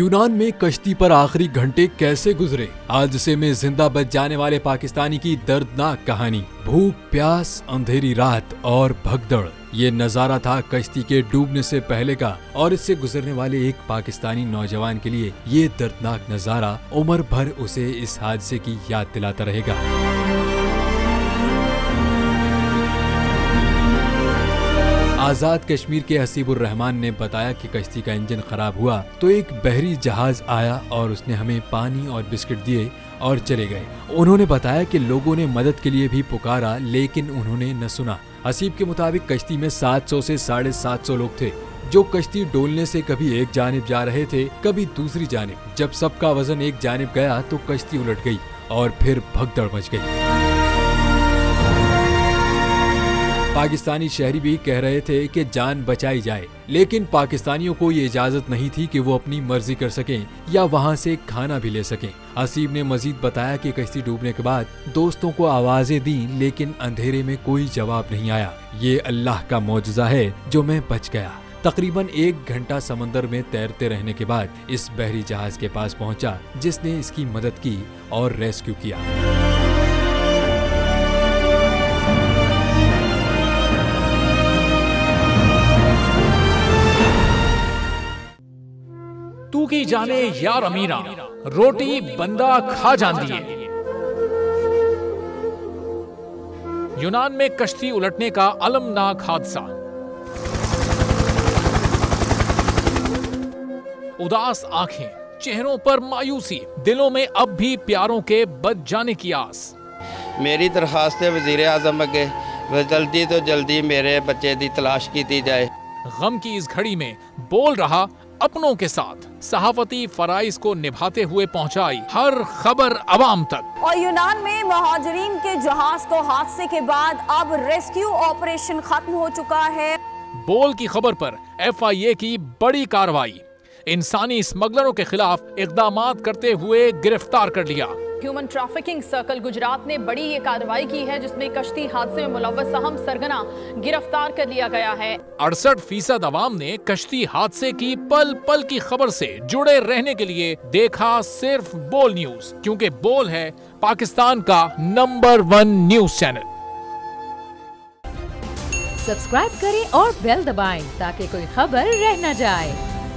यूनान में कश्ती पर आखिरी घंटे कैसे गुजरे, हादसे में जिंदा बच जाने वाले पाकिस्तानी की दर्दनाक कहानी। भूख, प्यास, अंधेरी रात और भगदड़, ये नजारा था कश्ती के डूबने से पहले का, और इससे गुजरने वाले एक पाकिस्तानी नौजवान के लिए ये दर्दनाक नजारा उम्र भर उसे इस हादसे की याद दिलाता रहेगा। आजाद कश्मीर के हसीबुर रहमान ने बताया कि कश्ती का इंजन खराब हुआ तो एक बहरी जहाज आया और उसने हमें पानी और बिस्किट दिए और चले गए। उन्होंने बताया कि लोगों ने मदद के लिए भी पुकारा लेकिन उन्होंने न सुना। हसीब के मुताबिक कश्ती में 700 से 750 लोग थे जो कश्ती डोलने से कभी एक जानिब जा रहे थे, कभी दूसरी जानिब। जब सबका वजन एक जानिब गया तो कश्ती उलट गई और फिर भगदड़ मच गई। पाकिस्तानी शहरी भी कह रहे थे कि जान बचाई जाए, लेकिन पाकिस्तानियों को ये इजाजत नहीं थी कि वो अपनी मर्जी कर सकें या वहां से खाना भी ले सकें। हसीब ने मजीद बताया कि कश्ती डूबने के बाद दोस्तों को आवाजें दी लेकिन अंधेरे में कोई जवाब नहीं आया। ये अल्लाह का मौजज़ा है जो मैं बच गया। तकरीबन 1 घंटा समंदर में तैरते रहने के बाद इस बहरी जहाज के पास पहुंचा जिसने इसकी मदद की और रेस्क्यू किया। तू की जाने यार अमीरा, रोटी बंदा खा जाती है। यूनान में कश्ती उलटने का अलमनाक हादसा। उदास आंखें, चेहरों पर मायूसी, दिलों में अब भी प्यारों के बच जाने की आस। मेरी दरखास्त है वजीर आजम अगे जल्दी तो जल्दी मेरे बच्चे की तलाश की जाए। गम की इस घड़ी में बोल रहा अपनों के साथ, सहाफती फराइज को निभाते हुए पहुंचाई हर खबर अवाम तक। और यूनान में महाजरीन के जहाज को हादसे के बाद अब रेस्क्यू ऑपरेशन खत्म हो चुका है। बोल की खबर पर FIA की बड़ी कार्रवाई, इंसानी स्मगलरों के खिलाफ इकदामात करते हुए गिरफ्तार कर लिया। ह्यूमन ट्रैफिकिंग सर्कल गुजरात ने बड़ी ये कार्रवाई की है जिसमें कश्ती हादसे में मुलव्वस अहम सरगना गिरफ्तार कर लिया गया है। 68% अवाम ने कश्ती हादसे की पल पल की खबर से जुड़े रहने के लिए देखा सिर्फ बोल न्यूज, क्योंकि बोल है पाकिस्तान का नंबर 1 न्यूज चैनल। सब्सक्राइब करें और बेल दबाएं ताकि कोई खबर रह न जाए।